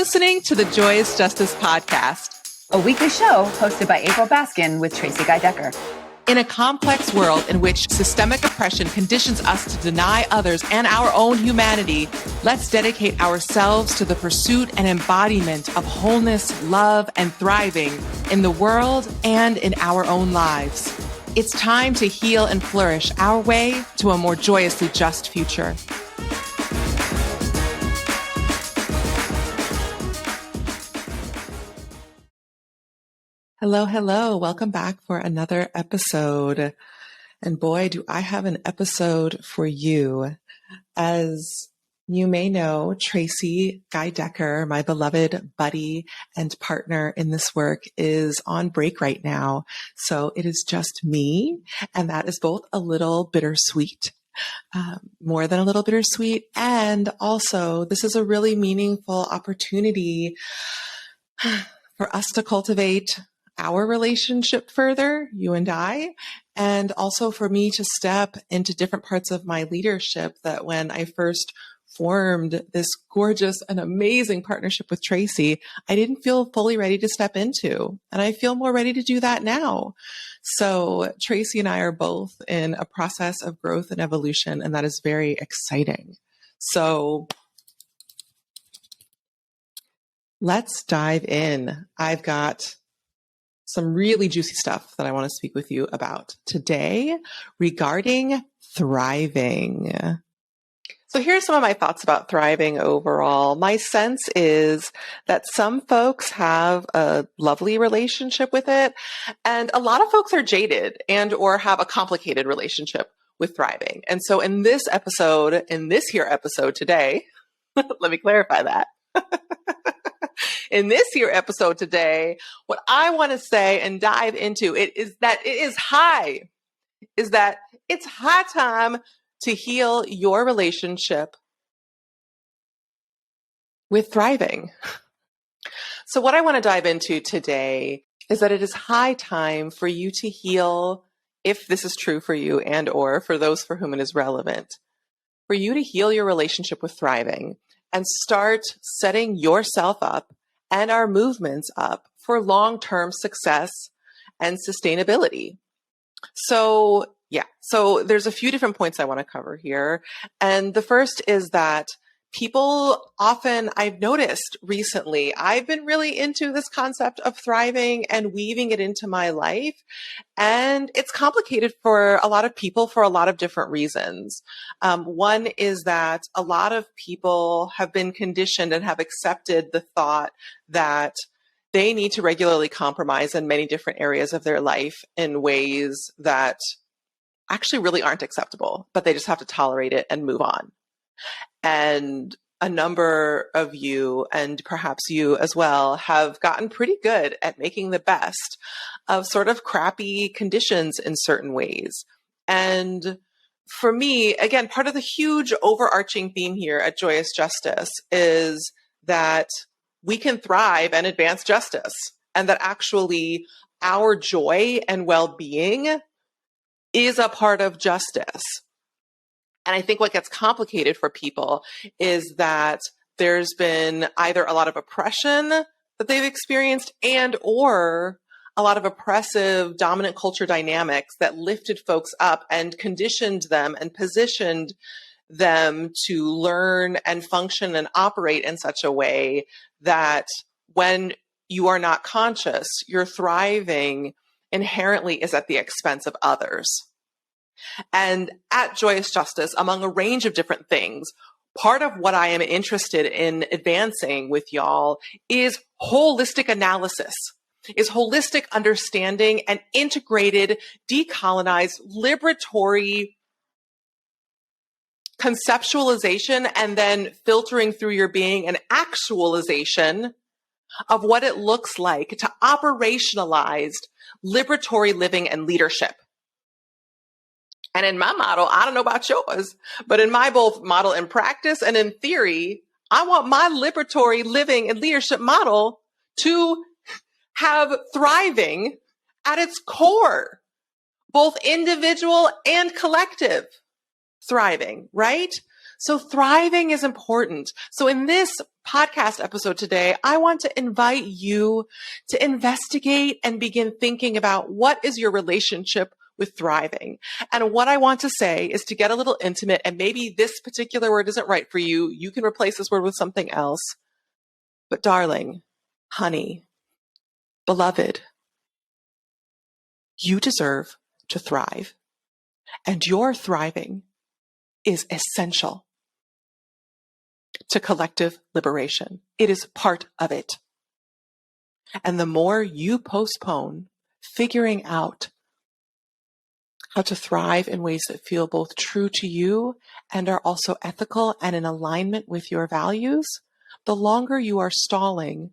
listening to the Joyous Justice Podcast, a weekly show hosted by April Baskin with Tracy Guy Decker. In a complex world in which systemic oppression conditions us to deny others and our own humanity, let's dedicate ourselves to the pursuit and embodiment of wholeness, love, and thriving in the world and in our own lives. It's time to heal and flourish our way to a more joyously just future. Hello, hello. Welcome back for another episode. And boy, do I have an episode for you. As you may know, Tracy Guy Decker, my beloved buddy and partner in this work, is on break right now. So it is just me, and that is both a little bittersweet, more than a little bittersweet. And also, this is a really meaningful opportunity for us to cultivate our relationship further, you and I, and also for me to step into different parts of my leadership that when I first formed this gorgeous and amazing partnership with Tracy, I didn't feel fully ready to step into. And I feel more ready to do that now. So Tracy and I are both in a process of growth and evolution, and that is very exciting. So let's dive in. I've got some really juicy stuff that I want to speak with you about today regarding thriving. So here's some of my thoughts about thriving overall. My sense is that some folks have a lovely relationship with it, and a lot of folks are jaded and or have a complicated relationship with thriving. And so in this episode today, let me clarify that. In this here episode today, what I want to say and dive into is that it's high time to heal your relationship with thriving. So what I want to dive into today is that it is high time for you to heal, if this is true for you and or for those for whom it is relevant, for you to heal your relationship with thriving and start setting yourself up and our movements up for long-term success and sustainability. So there's a few different points I want to cover here. And the first is that people often, I've noticed recently, I've been really into this concept of thriving and weaving it into my life. And it's complicated for a lot of people for a lot of different reasons. One is that a lot of people have been conditioned and have accepted the thought that they need to regularly compromise in many different areas of their life in ways that actually really aren't acceptable, but they just have to tolerate it and move on. And a number of you, and perhaps you as well, have gotten pretty good at making the best of sort of crappy conditions in certain ways. And for me, again, part of the huge overarching theme here at Joyous Justice is that we can thrive and advance justice, and that actually our joy and well-being is a part of justice. And I think what gets complicated for people is that there's been either a lot of oppression that they've experienced and or a lot of oppressive dominant culture dynamics that lifted folks up and conditioned them and positioned them to learn and function and operate in such a way that when you are not conscious, your thriving inherently is at the expense of others. And at Joyous Justice, among a range of different things, part of what I am interested in advancing with y'all is holistic analysis, is holistic understanding and integrated, decolonized, liberatory conceptualization and then filtering through your being and actualization of what it looks like to operationalize liberatory living and leadership. And in my model, I don't know about yours, but in my both model in practice and in theory, I want my liberatory living and leadership model to have thriving at its core, both individual and collective thriving, right? So thriving is important. So in this podcast episode today, I want to invite you to investigate and begin thinking about what is your relationship with thriving. And what I want to say is to get a little intimate, and maybe this particular word isn't right for you. You can replace this word with something else. But darling, honey, beloved, you deserve to thrive, and your thriving is essential to collective liberation. It is part of it. And the more you postpone figuring out how to thrive in ways that feel both true to you and are also ethical and in alignment with your values, the longer you are stalling,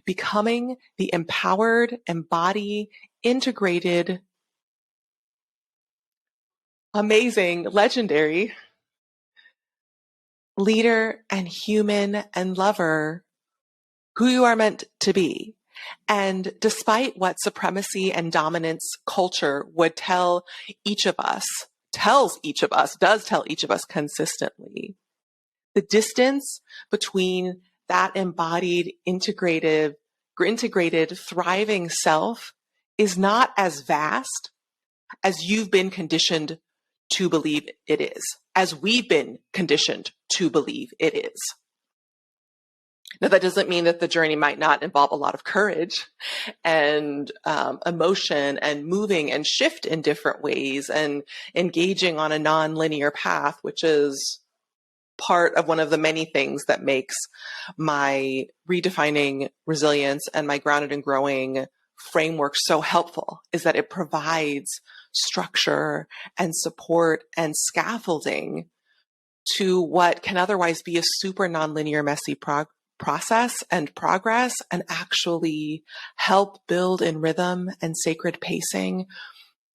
becoming the empowered, embodied, integrated, amazing, legendary leader and human and lover who you are meant to be. And despite what supremacy and dominance culture would tell each of us consistently, the distance between that embodied, integrated, thriving self is not as vast as you've been conditioned to believe it is, as we've been conditioned to believe it is. Now, that doesn't mean that the journey might not involve a lot of courage and emotion and moving and shift in different ways and engaging on a non-linear path, which is part of one of the many things that makes my redefining resilience and my grounded and growing framework so helpful, is that it provides structure and support and scaffolding to what can otherwise be a super nonlinear, messy process and progress, and actually help build in rhythm and sacred pacing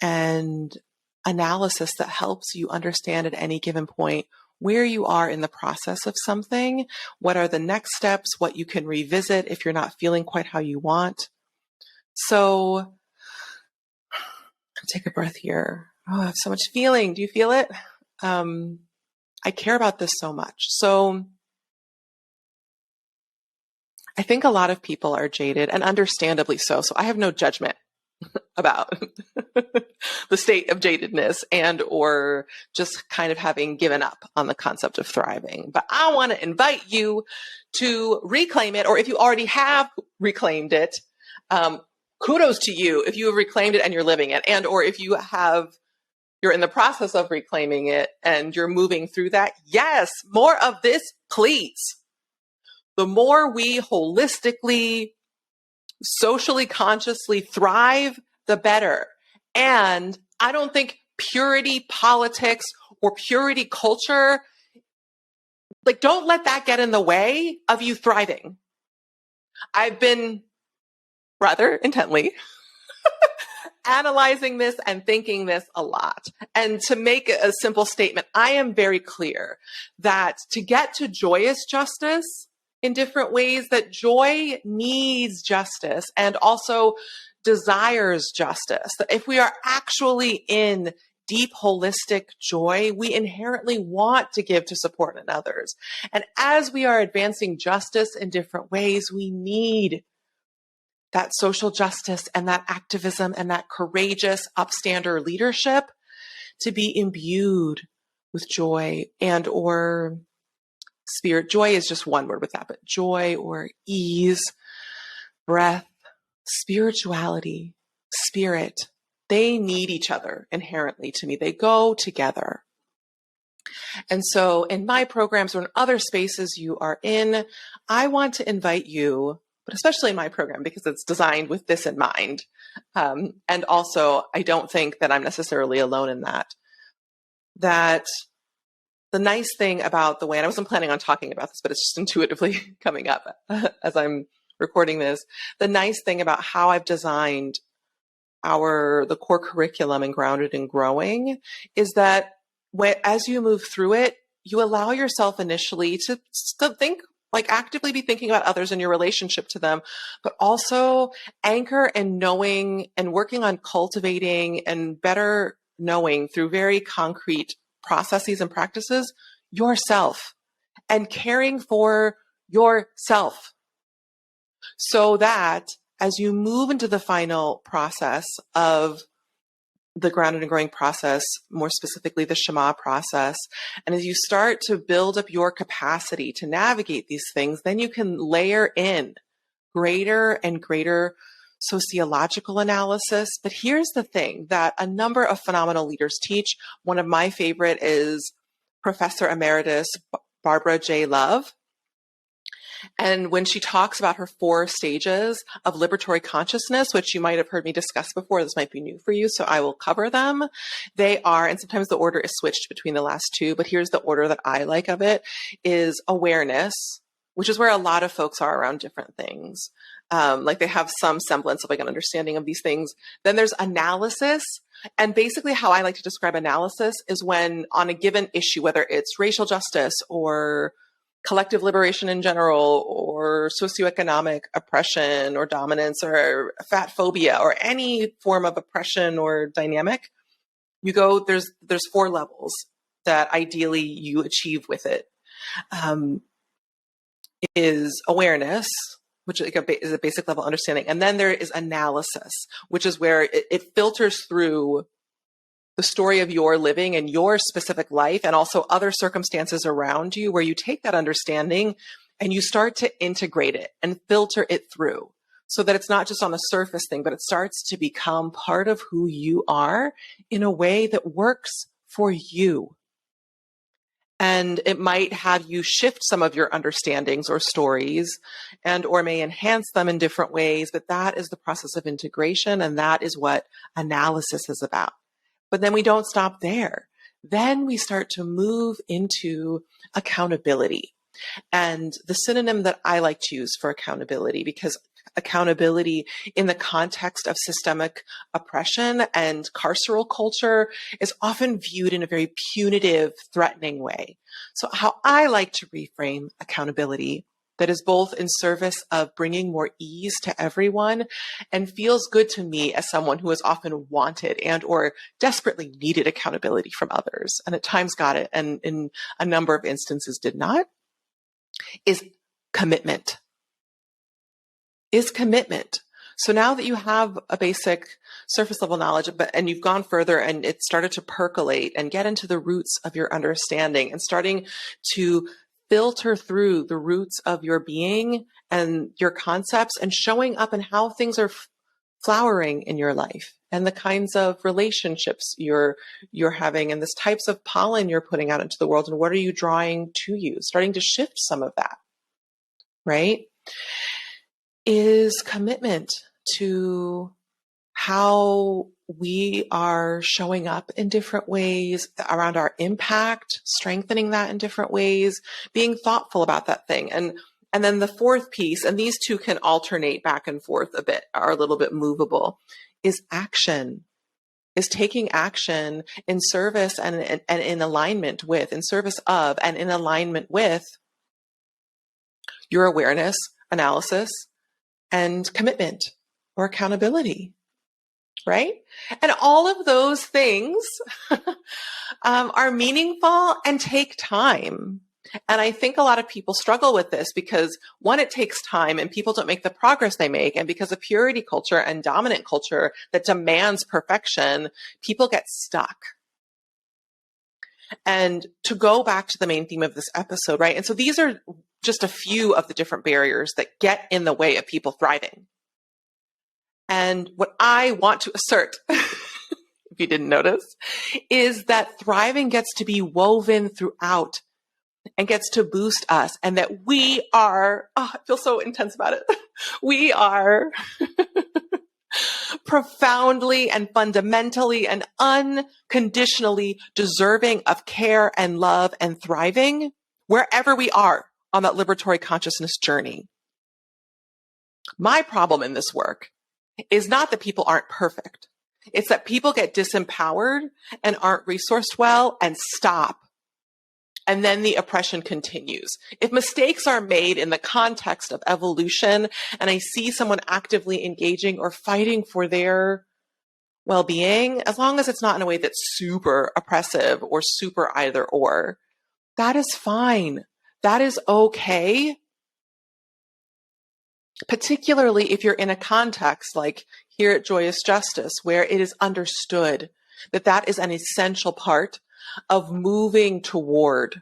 and analysis that helps you understand at any given point where you are in the process of something, what are the next steps, what you can revisit if you're not feeling quite how you want. So take a breath here. Oh, I have so much feeling. Do you feel it? I care about this so much. So I think a lot of people are jaded, and understandably so. So I have no judgment about the state of jadedness and or just kind of having given up on the concept of thriving. But I want to invite you to reclaim it, or if you already have reclaimed it, kudos to you if you have reclaimed it and you're living it, and or if you're in the process of reclaiming it and you're moving through that. Yes, more of this, please. The more we holistically, socially consciously thrive, the better. And I don't think purity politics or purity culture, don't let that get in the way of you thriving. I've been rather intently analyzing this and thinking this a lot. And to make a simple statement, I am very clear that to get to joyous justice in different ways, that joy needs justice and also desires justice. That if we are actually in deep holistic joy, we inherently want to give to support in others. And as we are advancing justice in different ways, we need that social justice and that activism and that courageous upstander leadership to be imbued with joy and or spirit. Joy is just one word with that, but joy or ease, breath, spirituality, spirit, they need each other inherently to me. They go together. And so in my programs or in other spaces you are in, I want to invite you, but especially in my program because it's designed with this in mind. And also, I don't think that I'm necessarily alone in that the nice thing about the way, and I wasn't planning on talking about this, but it's just intuitively coming up as I'm recording this. The nice thing about how I've designed the core curriculum in Grounded and Growing is that as you move through it, you allow yourself initially to think, actively be thinking about others and your relationship to them, but also anchor and knowing and working on cultivating and better knowing through very concrete processes and practices yourself and caring for yourself, so that as you move into the final process of the grounded and growing process, more specifically the Shema process, and as you start to build up your capacity to navigate these things, then you can layer in greater and greater sociological analysis. But here's the thing that a number of phenomenal leaders teach. One of my favorite is Professor Emeritus Barbara J. Love. And when she talks about her 4 stages of liberatory consciousness, which you might have heard me discuss before, this might be new for you, so I will cover them. They are, and sometimes the order is switched between the last 2, but here's the order that I like of it, is awareness, which is where a lot of folks are around different things. Like they have some semblance of like an understanding of these things. Then there's analysis. And basically how I like to describe analysis is when on a given issue, whether it's racial justice or collective liberation in general, or socioeconomic oppression or dominance or fat phobia or any form of oppression or dynamic, you go, there's 4 levels that ideally you achieve with it. Is awareness, which is a basic level understanding. And then there is analysis, which is where it filters through the story of your living and your specific life and also other circumstances around you, where you take that understanding and you start to integrate it and filter it through so that it's not just on a surface thing, but it starts to become part of who you are in a way that works for you. And it might have you shift some of your understandings or stories and or may enhance them in different ways, but that is the process of integration, and that is what analysis is about. But then we don't stop there. Then we start to move into accountability. And the synonym that I like to use for accountability, because accountability in the context of systemic oppression and carceral culture is often viewed in a very punitive, threatening way. So how I like to reframe accountability that is both in service of bringing more ease to everyone and feels good to me as someone who has often wanted and or desperately needed accountability from others, and at times got it, and in a number of instances did not, is commitment. So now that you have a basic surface level knowledge, and you've gone further and it started to percolate and get into the roots of your understanding and starting to filter through the roots of your being and your concepts and showing up in how things are flowering in your life and the kinds of relationships you're having and the types of pollen you're putting out into the world and what are you drawing to you, starting to shift some of that, right? Is commitment to how we are showing up in different ways around our impact, strengthening that in different ways, being thoughtful about that thing. And then the 4th piece, and these 2 can alternate back and forth a bit, are a little bit movable, is action, is taking action in service and in alignment with, in service of, and in alignment with your awareness, analysis, and commitment or accountability, right? And all of those things are meaningful and take time. And I think a lot of people struggle with this because, one, it takes time and people don't make the progress they make. And because of purity culture and dominant culture that demands perfection, people get stuck. And to go back to the main theme of this episode, right? And so these are just a few of the different barriers that get in the way of people thriving. And what I want to assert, if you didn't notice, is that thriving gets to be woven throughout and gets to boost us, and that we are, I feel so intense about it. We are profoundly and fundamentally and unconditionally deserving of care and love and thriving wherever we are on that liberatory consciousness journey. My problem in this work is not that people aren't perfect. It's that people get disempowered and aren't resourced well and stop. And then the oppression continues. If mistakes are made in the context of evolution, and I see someone actively engaging or fighting for their well-being, as long as it's not in a way that's super oppressive or super either or, That is fine. That is okay. Particularly if you're in a context like here at Joyous Justice, where it is understood that that is an essential part of moving toward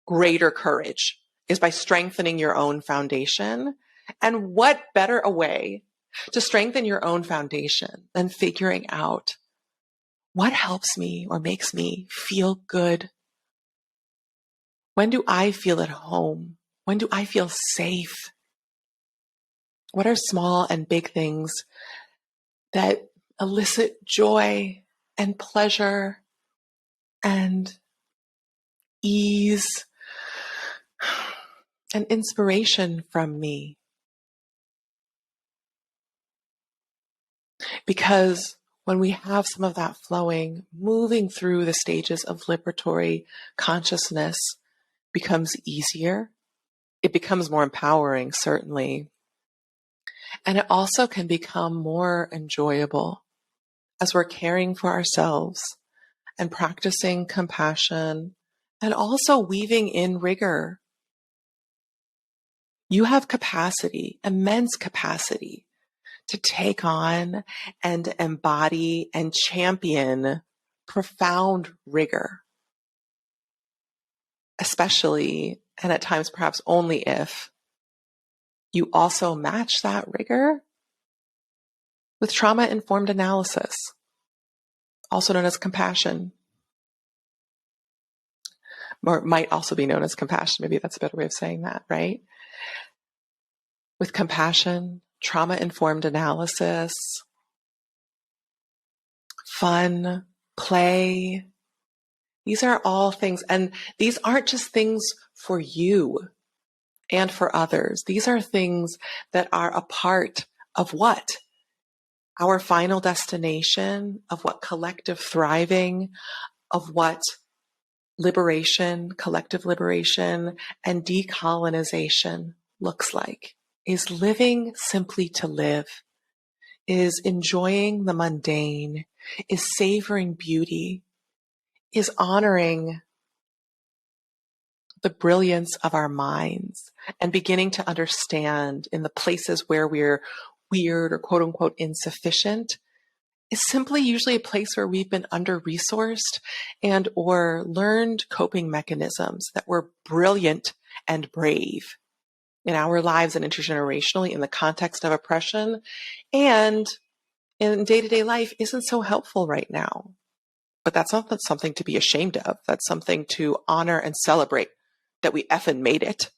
greater courage, is by strengthening your own foundation. And what better a way to strengthen your own foundation than figuring out what helps me or makes me feel good? When do I feel at home? When do I feel safe? What are small and big things that elicit joy and pleasure and ease and inspiration from me? Because when we have some of that flowing, moving through the stages of liberatory consciousness becomes easier. It becomes more empowering, certainly. And it also can become more enjoyable as we're caring for ourselves and practicing compassion and also weaving in rigor. You have capacity, immense capacity, to take on and embody and champion profound rigor, especially, and at times perhaps only if, you also match that rigor with trauma-informed analysis, also known as compassion, or might also be known as compassion. Maybe that's a better way of saying that, right? With compassion, trauma-informed analysis, fun, play. These are all things, and these aren't just things for you and for others. These are things that are a part of what? Our final destination, of what collective thriving, of what liberation, collective liberation, and decolonization looks like. Is living simply to live, is enjoying the mundane, is savoring beauty, is honoring the brilliance of our minds and beginning to understand in the places where we're weird or quote unquote insufficient, is simply usually a place where we've been under-resourced and or learned coping mechanisms that were brilliant and brave in our lives and intergenerationally in the context of oppression and in day-to-day life isn't so helpful right now. But that's not something to be ashamed of. That's something to honor and celebrate that we effing made it.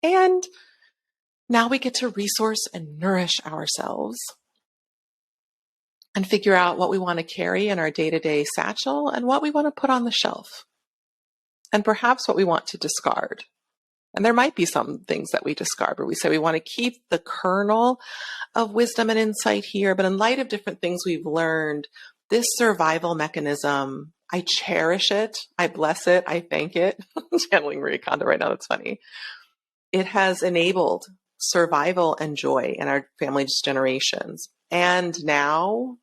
And now we get to resource and nourish ourselves and figure out what we want to carry in our day-to-day satchel and what we want to put on the shelf. And perhaps what we want to discard. And there might be some things that we discard where we say we want to keep the kernel of wisdom and insight here, but in light of different things we've learned, this survival mechanism, I cherish it, I bless it, I thank it. I'm channeling Marie Kondo right now, that's funny. It has enabled survival and joy in our family's generations. And now,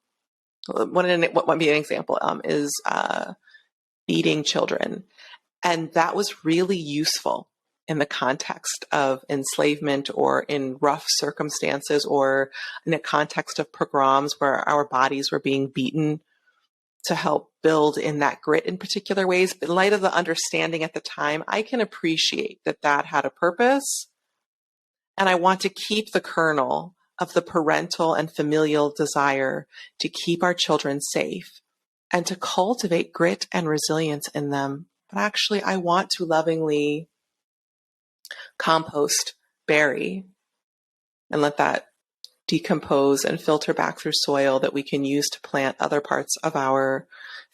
what might be an example is feeding children. And that was really useful in the context of enslavement or in rough circumstances or in a context of pogroms where our bodies were being beaten to help build in that grit in particular ways. But in light of the understanding at the time, I can appreciate that that had a purpose. And I want to keep the kernel of the parental and familial desire to keep our children safe and to cultivate grit and resilience in them. But actually, I want to lovingly compost, bury, and let that decompose and filter back through soil that we can use to plant other parts of our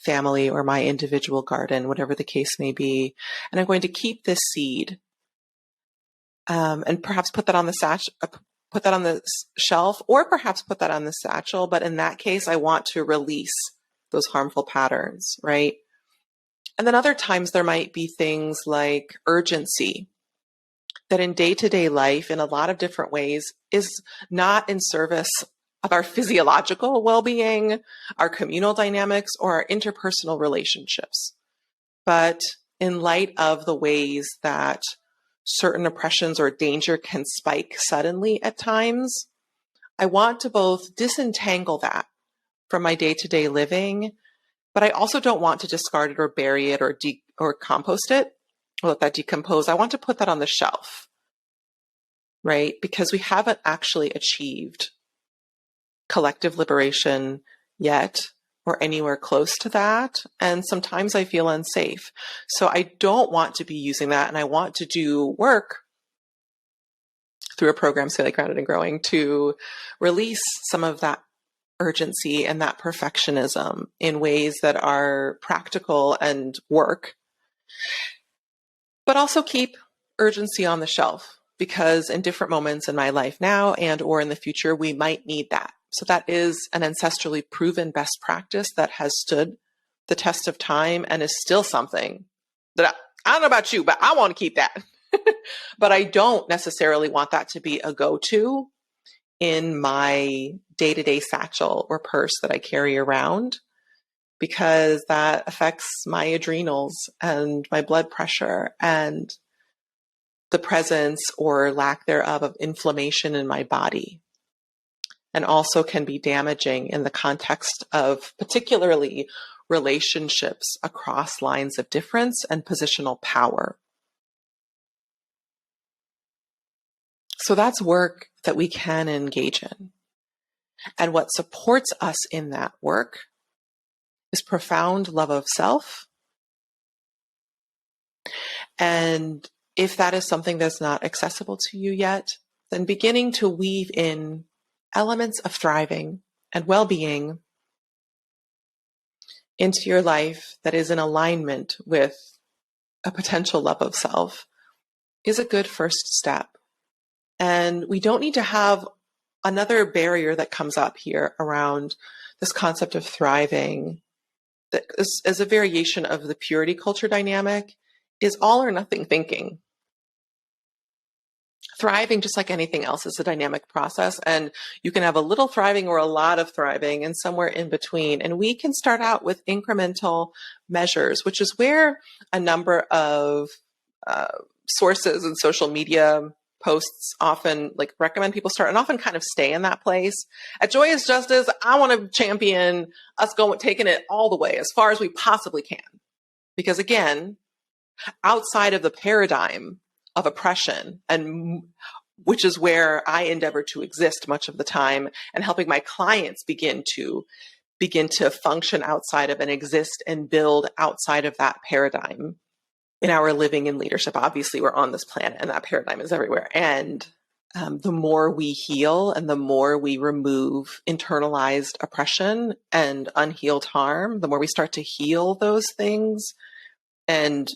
family or my individual garden, whatever the case may be. And I'm going to keep this seed and perhaps put that on the shelf, or perhaps put that on the satchel. But in that case, I want to release those harmful patterns, right? And then other times there might be things like urgency that in day-to-day life, in a lot of different ways, is not in service of our physiological well-being, our communal dynamics, or our interpersonal relationships, but in light of the ways that certain oppressions or danger can spike suddenly at times, I want to both disentangle that from my day-to-day living, but I also don't want to discard it or bury it or compost it or let that decompose. I want to put that on the shelf, right? Because we haven't actually achieved collective liberation yet, or anywhere close to that. And sometimes I feel unsafe. So I don't want to be using that. And I want to do work through a program, say like Grounded and Growing, to release some of that urgency and that perfectionism in ways that are practical and work, but also keep urgency on the shelf, because in different moments in my life now and or in the future, we might need that. So that is an ancestrally proven best practice that has stood the test of time and is still something that I don't know about you, but I want to keep that. But I don't necessarily want that to be a go-to in my day-to-day satchel or purse that I carry around, because that affects my adrenals and my blood pressure and the presence or lack thereof of inflammation in my body, and also can be damaging in the context of particularly relationships across lines of difference and positional power. So that's work that we can engage in. And what supports us in that work is profound love of self. And if that is something that's not accessible to you yet, then beginning to weave in elements of thriving and well-being into your life that is in alignment with a potential love of self is a good first step. And we don't need to have another barrier that comes up here around this concept of thriving that is a variation of the purity culture dynamic, is all or nothing thinking. Thriving, just like anything else, is a dynamic process, and you can have a little thriving or a lot of thriving and somewhere in between. And we can start out with incremental measures, which is where a number of sources and social media posts often like recommend people start, and often kind of stay in that place. At Joyous Justice, I want to champion us taking it all the way as far as we possibly can. Because again, outside of the paradigm of oppression, and which is where I endeavor to exist much of the time, and helping my clients begin to function outside of and exist and build outside of that paradigm in our living and leadership. Obviously, we're on this planet and that paradigm is everywhere. And the more we heal and the more we remove internalized oppression and unhealed harm, the more we start to heal those things and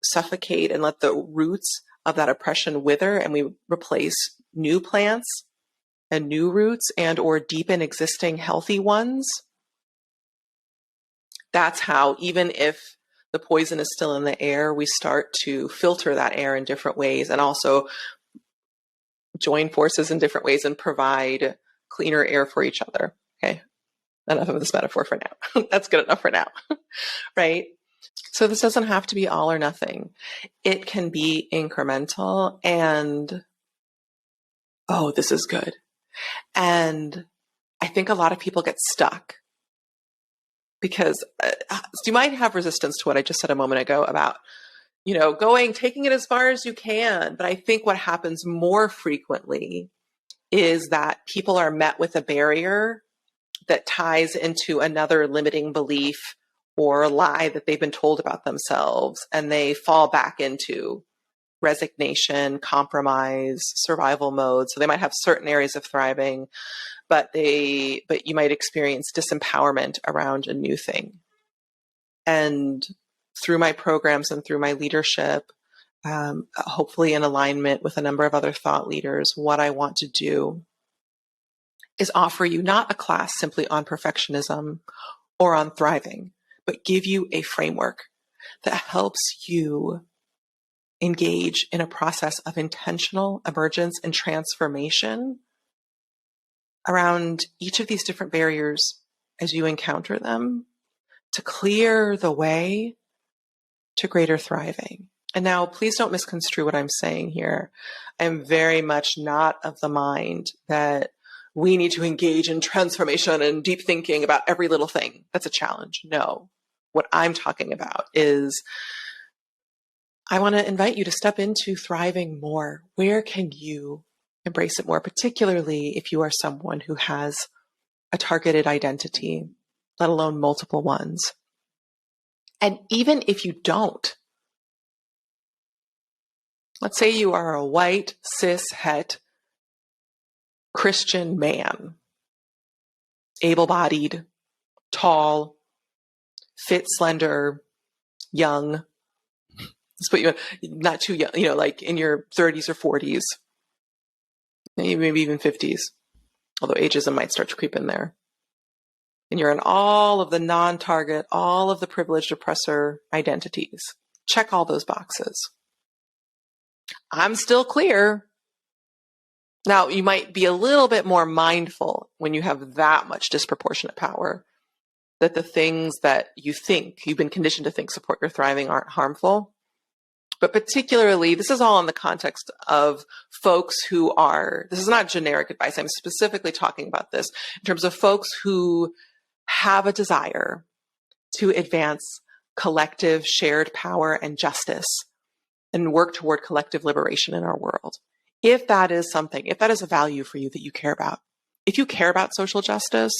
suffocate and let the roots of that oppression wither, and we replace new plants and new roots and or deepen existing healthy ones. That's how, even if the poison is still in the air, we start to filter that air in different ways and also join forces in different ways and provide cleaner air for each other. Okay. Enough of this metaphor for now. That's good enough for now. Right? So this doesn't have to be all or nothing. It can be incremental and, oh, this is good. And I think a lot of people get stuck because you might have resistance to what I just said a moment ago about, taking it as far as you can. But I think what happens more frequently is that people are met with a barrier that ties into another limiting belief or lie that they've been told about themselves, and they fall back into resignation, compromise, survival mode. So they might have certain areas of thriving, but you might experience disempowerment around a new thing. And through my programs and through my leadership, hopefully in alignment with a number of other thought leaders, what I want to do is offer you not a class simply on perfectionism or on thriving, but give you a framework that helps you engage in a process of intentional emergence and transformation around each of these different barriers as you encounter them, to clear the way to greater thriving. And now, please don't misconstrue what I'm saying here. I'm very much not of the mind that we need to engage in transformation and deep thinking about every little thing. That's a challenge. No. What I'm talking about is I want to invite you to step into thriving more. Where can you embrace it more, particularly if you are someone who has a targeted identity, let alone multiple ones? And even if you don't, let's say you are a white, cis, het, Christian man, able-bodied, tall, fit, slender, young. Let's put you not too young, like in your 30s or 40s, maybe even 50s, although ageism might start to creep in there. And you're in all of the non-target, all of the privileged oppressor identities. Check all those boxes. I'm still clear. Now, you might be a little bit more mindful when you have that much disproportionate power that the things that you think, you've been conditioned to think support your thriving aren't harmful. But particularly, this is all in the context of folks who are, this is not generic advice. I'm specifically talking about this in terms of folks who have a desire to advance collective shared power and justice and work toward collective liberation in our world. If that is something, if that is a value for you that you care about, if you care about social justice,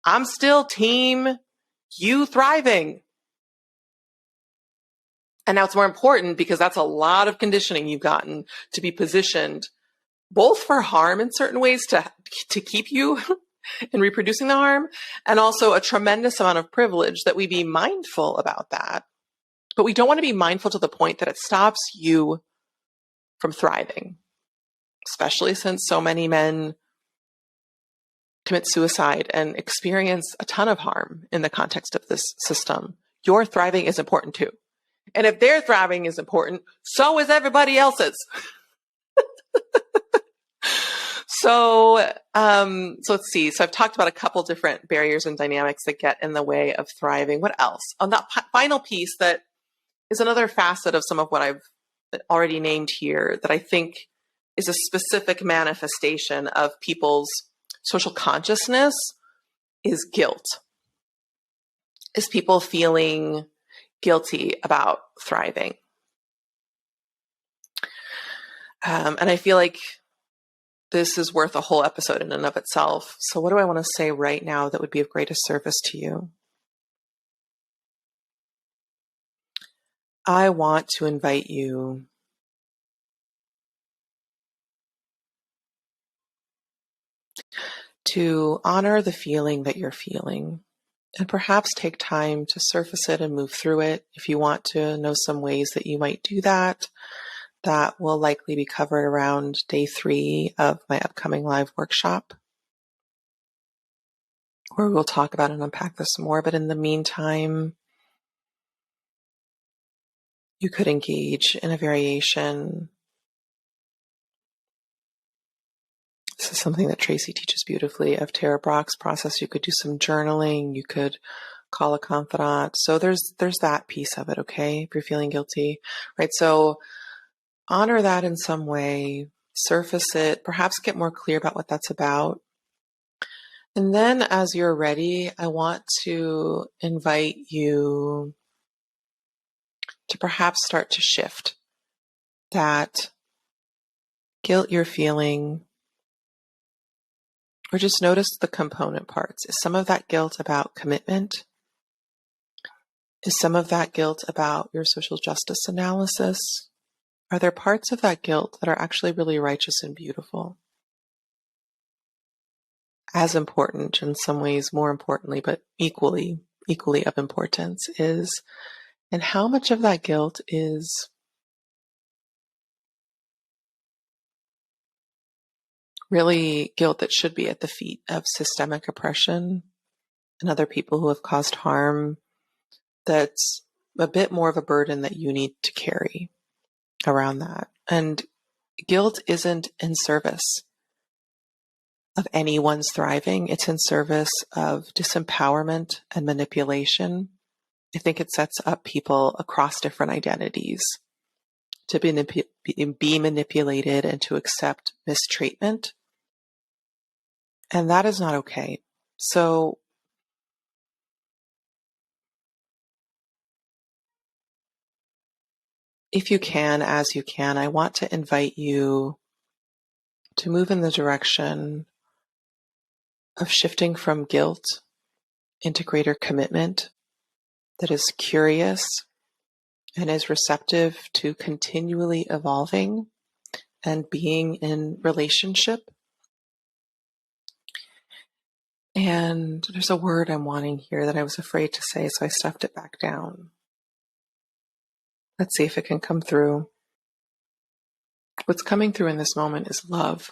I'm still team you thriving. And now it's more important because that's a lot of conditioning you've gotten to be positioned both for harm in certain ways to keep you in reproducing the harm, and also a tremendous amount of privilege that we be mindful about that. But we don't want to be mindful to the point that it stops you from thriving, especially since so many men commit suicide and experience a ton of harm in the context of this system. Your thriving is important too. And if their thriving is important, so is everybody else's. So let's see. So I've talked about a couple different barriers and dynamics that get in the way of thriving. What else? On that final piece that is another facet of some of what I've already named here that I think is a specific manifestation of people's social consciousness is guilt. Is people feeling guilty about thriving. And I feel like this is worth a whole episode in and of itself. So what do I want to say right now that would be of greatest service to you? I want to invite you to honor the feeling that you're feeling and perhaps take time to surface it and move through it. If you want to know some ways that you might do that, that will likely be covered around day 3 of my upcoming live workshop, where we'll talk about and unpack this more. But in the meantime, you could engage in a variation. This is something that Tracy teaches beautifully of Tara Brach's process. You could do some journaling. You could call a confidant. So there's that piece of it, okay? If you're feeling guilty, right? So honor that in some way, surface it, perhaps get more clear about what that's about. And then as you're ready, I want to invite you to perhaps start to shift that guilt you're feeling, or just notice the component parts. Is some of that guilt about commitment? Is some of that guilt about your social justice analysis? Are there parts of that guilt that are actually really righteous and beautiful? As important, in some ways more importantly, but equally of importance is, and how much of that guilt is really guilt that should be at the feet of systemic oppression and other people who have caused harm, that's a bit more of a burden that you need to carry around that. And guilt isn't in service of anyone's thriving. It's in service of disempowerment and manipulation. I think it sets up people across different identities to be manipulated and to accept mistreatment. And that is not okay. So if you can, as you can, I want to invite you to move in the direction of shifting from guilt into greater commitment that is curious and is receptive to continually evolving and being in relationship. And there's a word I'm wanting here that I was afraid to say, so I stuffed it back down. Let's see if it can come through. What's coming through in this moment is love.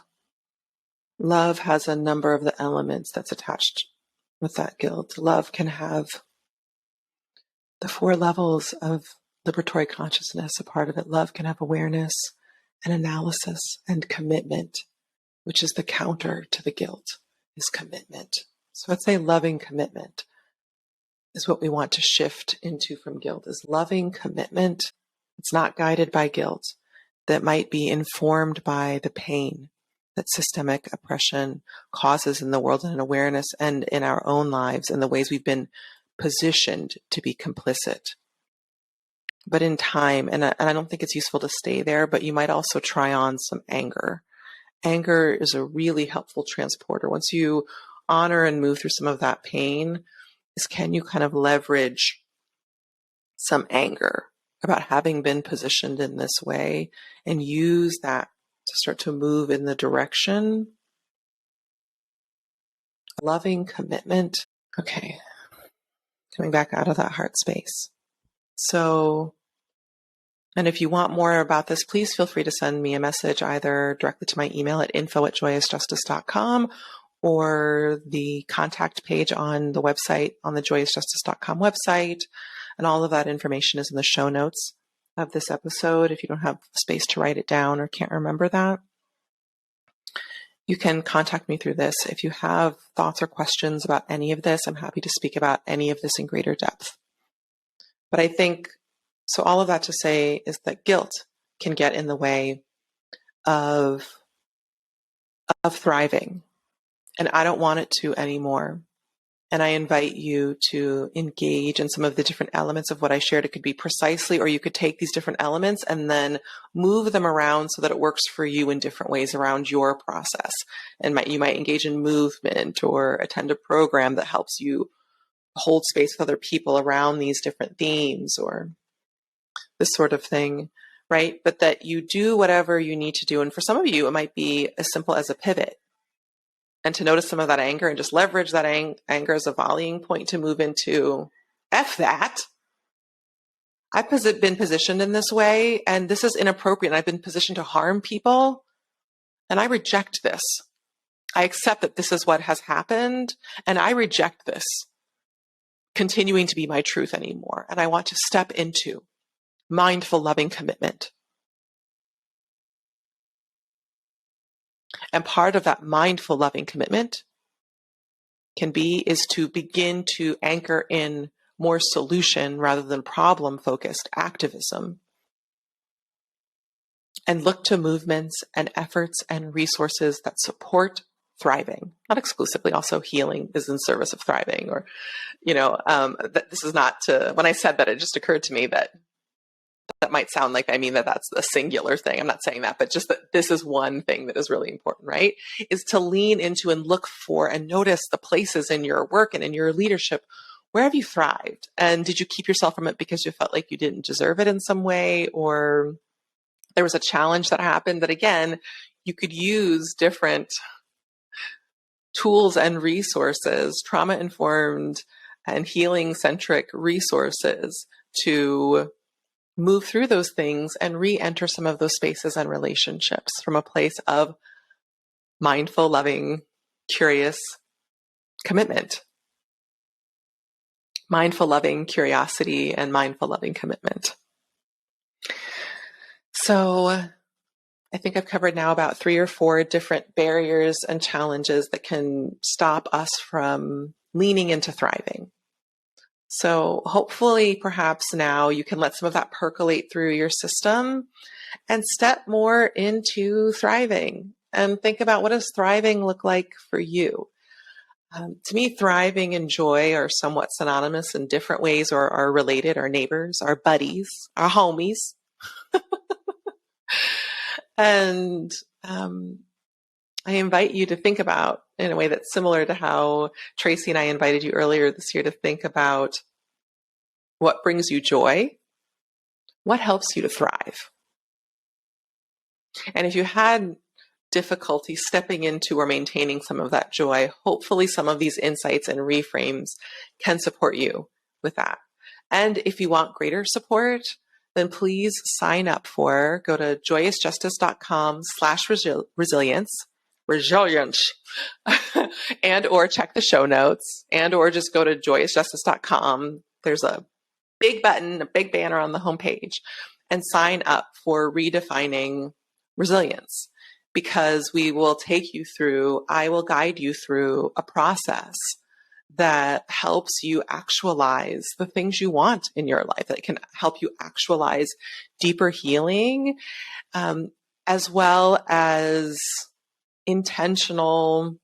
Love has a number of the elements that's attached with that guilt. Love can have the 4 levels of liberatory consciousness, a part of it. Love can have awareness and analysis and commitment, which is the counter to the guilt, is commitment. So I'd say loving commitment is what we want to shift into from guilt, is loving commitment. It's not guided by guilt, that might be informed by the pain that systemic oppression causes in the world, and an awareness and in our own lives and the ways we've been positioned to be complicit. But in time, and I don't think it's useful to stay there, but you might also try on some anger. Anger is a really helpful transporter. Once you honor and move through some of that pain, is can you kind of leverage some anger about having been positioned in this way and use that to start to move in the direction of loving commitment. Okay, coming back out of that heart space. So, and if you want more about this, please feel free to send me a message either directly to my email at info@joyousjustice.com or the contact page on the website, on the joyousjustice.com website. And all of that information is in the show notes of this episode. If you don't have space to write it down or can't remember that, you can contact me through this. If you have thoughts or questions about any of this, I'm happy to speak about any of this in greater depth. But I think, so all of that to say is that guilt can get in the way of thriving. And I don't want it to anymore. And I invite you to engage in some of the different elements of what I shared. It could be precisely, or you could take these different elements and then move them around so that it works for you in different ways around your process. And you might engage in movement or attend a program that helps you hold space with other people around these different themes or this sort of thing, right? But that you do whatever you need to do. And for some of you, it might be as simple as a pivot. And to notice some of that anger and just leverage that anger as a volleying point to move into, F that. I've been positioned in this way, and this is inappropriate. And I've been positioned to harm people, and I reject this. I accept that this is what has happened, and I reject this continuing to be my truth anymore. And I want to step into mindful, loving commitment. And part of that mindful, loving commitment is to begin to anchor in more solution rather than problem-focused activism, and look to movements and efforts and resources that support thriving, not exclusively. Also, healing is in service of thriving. Or, that this is not to. When I said that, it just occurred to me that might sound like I mean that that's a singular thing. I'm not saying that, but just that this is one thing that is really important, right? Is to lean into and look for and notice the places in your work and in your leadership. Where have you thrived? And did you keep yourself from it because you felt like you didn't deserve it in some way? Or there was a challenge that happened that, again, you could use different tools and resources, trauma-informed and healing-centric resources to move through those things and re-enter some of those spaces and relationships from a place of mindful, loving, curious commitment. Mindful, loving curiosity and mindful, loving commitment. So I think I've covered now about 3 or 4 different barriers and challenges that can stop us from leaning into thriving. So hopefully, perhaps now you can let some of that percolate through your system and step more into thriving and think about, what does thriving look like for you? To me, thriving and joy are somewhat synonymous in different ways, or are related. Our neighbors, our buddies, our homies. And I invite you to think about, in a way that's similar to how Tracy and I invited you earlier this year, to think about what brings you joy, what helps you to thrive. And if you had difficulty stepping into or maintaining some of that joy, hopefully some of these insights and reframes can support you with that. And if you want greater support, then please sign up go to joyousjustice.com/resilience, and or check the show notes, and or just go to joyousjustice.com. There's a big button, a big banner on the homepage, and sign up for Redefining Resilience, because I will guide you through a process that helps you actualize the things you want in your life, that can help you actualize deeper healing, as well as intentional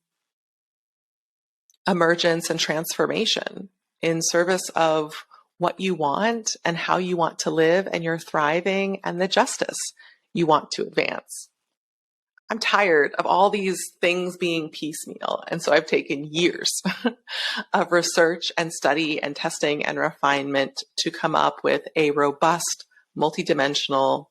emergence and transformation in service of what you want and how you want to live, and your thriving and the justice you want to advance. I'm tired of all these things being piecemeal. And so I've taken years of research and study and testing and refinement to come up with a robust, multidimensional,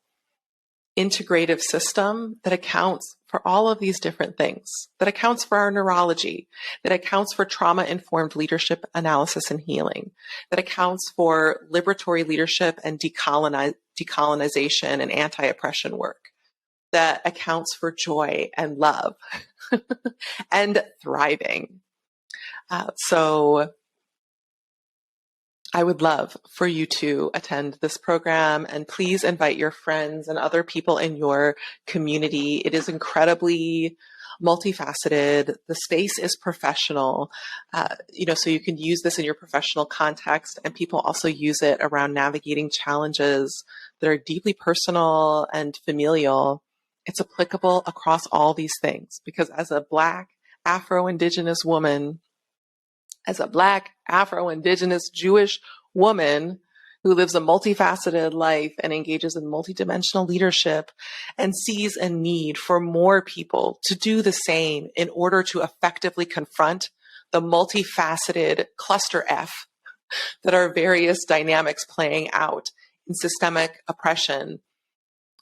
integrative system that accounts for all of these different things, that accounts for our neurology, that accounts for trauma-informed leadership analysis and healing, that accounts for liberatory leadership and decolonization and anti-oppression work, that accounts for joy and love and thriving. So I would love for you to attend this program, and please invite your friends and other people in your community. It is incredibly multifaceted. The space is professional, so you can use this in your professional context, and people also use it around navigating challenges that are deeply personal and familial. It's applicable across all these things, because as a Black Afro-Indigenous woman, as a Black Afro-Indigenous Jewish woman who lives a multifaceted life and engages in multidimensional leadership and sees a need for more people to do the same in order to effectively confront the multifaceted cluster F that are various dynamics playing out in systemic oppression,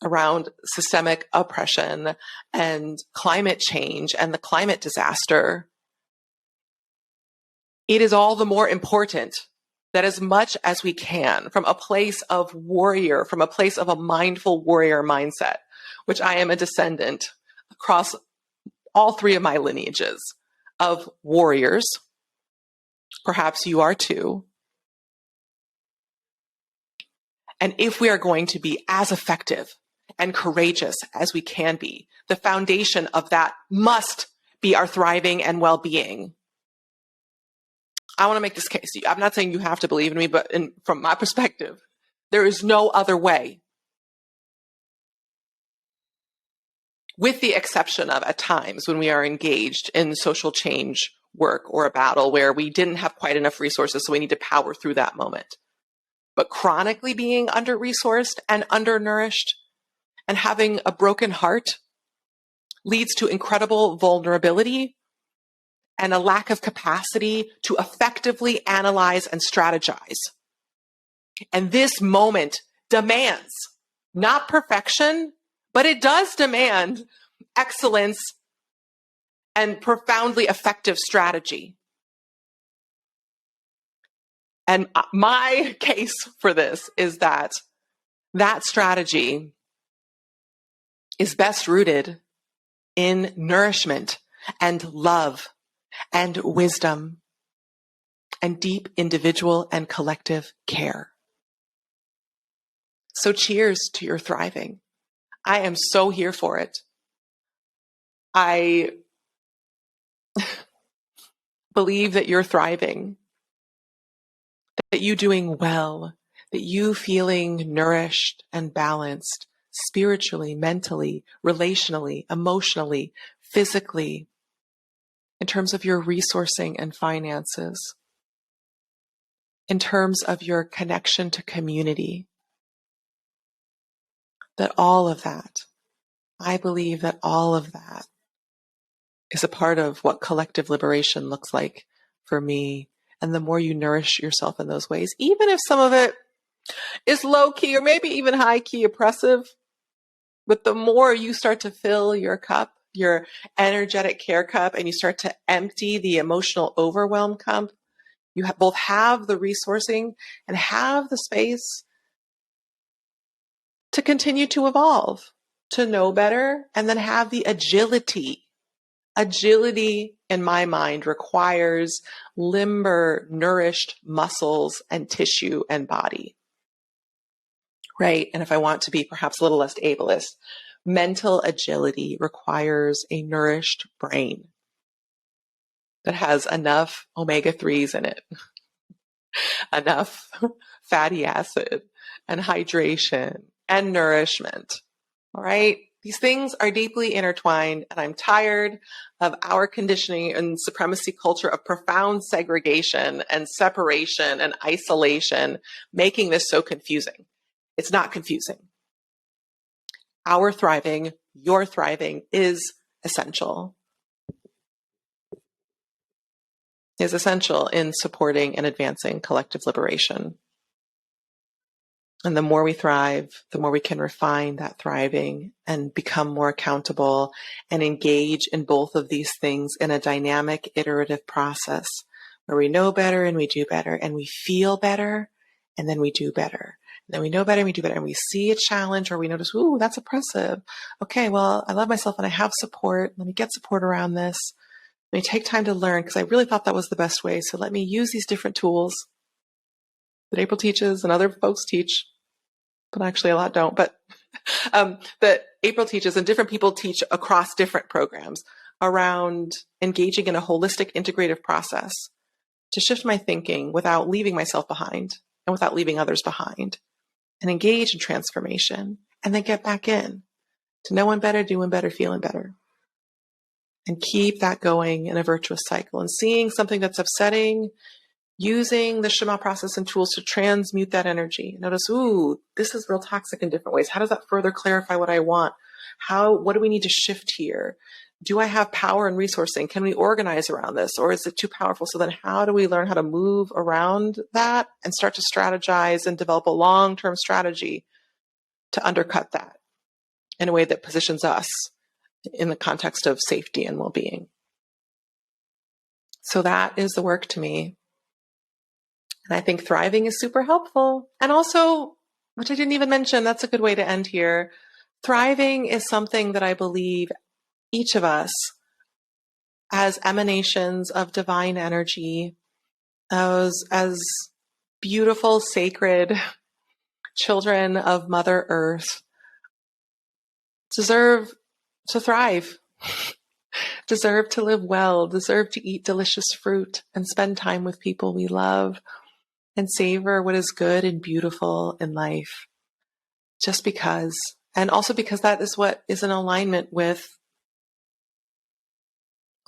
around systemic oppression and climate change and the climate disaster. It is all the more important that, as much as we can, from a place of warrior, from a place of a mindful warrior mindset, which I am a descendant across all three of my lineages of warriors, perhaps you are too. And if we are going to be as effective and courageous as we can be, the foundation of that must be our thriving and well-being. I want to make this case. I'm not saying you have to believe in me, but from my perspective, there is no other way. With the exception of at times when we are engaged in social change work or a battle where we didn't have quite enough resources, so we need to power through that moment. But chronically being under-resourced and undernourished and having a broken heart leads to incredible vulnerability and a lack of capacity to effectively analyze and strategize. And this moment demands not perfection, but it does demand excellence and profoundly effective strategy. And my case for this is that strategy is best rooted in nourishment and love and wisdom and deep individual and collective care. So cheers to your thriving. I am so here for it. I believe that your thriving that you doing well, that you feeling nourished and balanced spiritually, mentally, relationally, emotionally, physically, in terms of your resourcing and finances, in terms of your connection to community, that all of that, I believe that all of that is a part of what collective liberation looks like for me. And the more you nourish yourself in those ways, even if some of it is low key or maybe even high key oppressive, but the more you start to fill your cup, your energetic care cup, and you start to empty the emotional overwhelm cup, you both have the resourcing and have the space to continue to evolve, to know better, and then have the agility. Agility, in my mind, requires limber, nourished muscles and tissue and body. Right? And if I want to be perhaps a little less ableist, mental agility requires a nourished brain that has enough omega-3s in it, enough fatty acid and hydration and nourishment. All right? These things are deeply intertwined, and I'm tired of our conditioning and supremacy culture of profound segregation and separation and isolation, making this so confusing. It's not confusing. Our thriving, your thriving is essential. Is essential in supporting and advancing collective liberation. And the more we thrive, the more we can refine that thriving and become more accountable and engage in both of these things in a dynamic, iterative process where we know better and we do better and we feel better and then we do better. And then we know better and we do better and we see a challenge or we notice, ooh, that's oppressive. Okay, well, I love myself and I have support. Let me get support around this. Let me take time to learn because I really thought that was the best way. So let me use these different tools that April teaches and other folks teach, but actually a lot don't, but that April teaches and different people teach across different programs around engaging in a holistic integrative process to shift my thinking without leaving myself behind and without leaving others behind and engage in transformation and then get back in to knowing better, doing better, feeling better. And keep that going in a virtuous cycle and seeing something that's upsetting, using the Shema process and tools to transmute that energy. Notice, ooh, this is real toxic in different ways. How does that further clarify what I want? What do we need to shift here? Do I have power and resourcing? Can we organize around this? Or is it too powerful? So then how do we learn how to move around that and start to strategize and develop a long-term strategy to undercut that in a way that positions us in the context of safety and well-being? So that is the work to me. And I think thriving is super helpful. And also, which I didn't even mention, that's a good way to end here. Thriving is something that I believe each of us as emanations of divine energy, as beautiful, sacred children of Mother Earth, deserve to thrive, deserve to live well, deserve to eat delicious fruit and spend time with people we love and savor what is good and beautiful in life. Just because, and also because that is what is in alignment with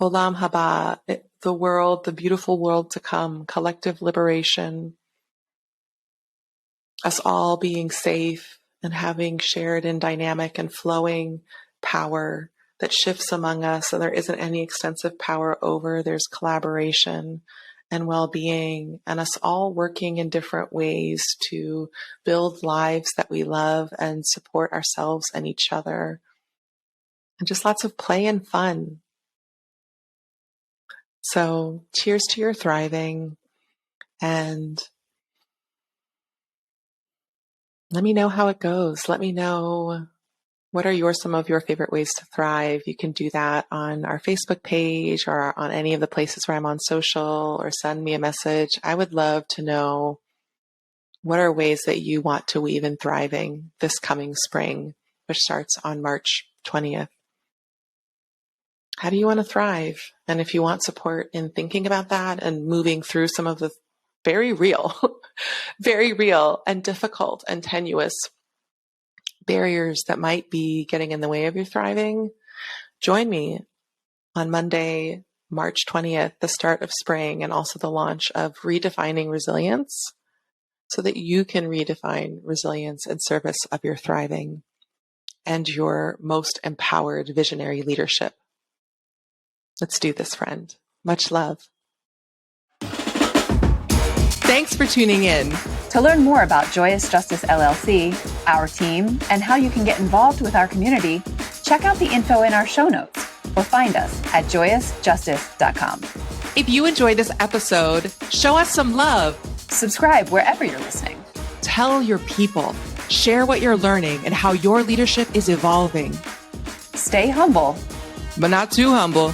Olam Haba, the world, the beautiful world to come, collective liberation, us all being safe and having shared and dynamic and flowing power that shifts among us. And there isn't any extensive power over, there's collaboration and well-being, and us all working in different ways to build lives that we love and support ourselves and each other. And just lots of play and fun. So cheers to your thriving, and let me know how it goes. Let me know what are some of your favorite ways to thrive. You can do that on our Facebook page or on any of the places where I'm on social, or send me a message. I would love to know what are ways that you want to weave in thriving this coming spring, which starts on March 20th. How do you want to thrive? And if you want support in thinking about that and moving through some of the very real, very real and difficult and tenuous barriers that might be getting in the way of your thriving, join me on Monday, March 20th, the start of spring, and also the launch of Redefining Resilience, so that you can redefine resilience in service of your thriving and your most empowered visionary leadership. Let's do this, friend. Much love. Thanks for tuning in. To learn more about Joyous Justice LLC, our team, and how you can get involved with our community, check out the info in our show notes or find us at joyousjustice.com. If you enjoyed this episode, show us some love. Subscribe wherever you're listening. Tell your people. Share what you're learning and how your leadership is evolving. Stay humble, but not too humble.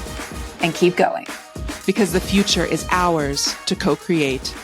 And keep going. Because the future is ours to co-create.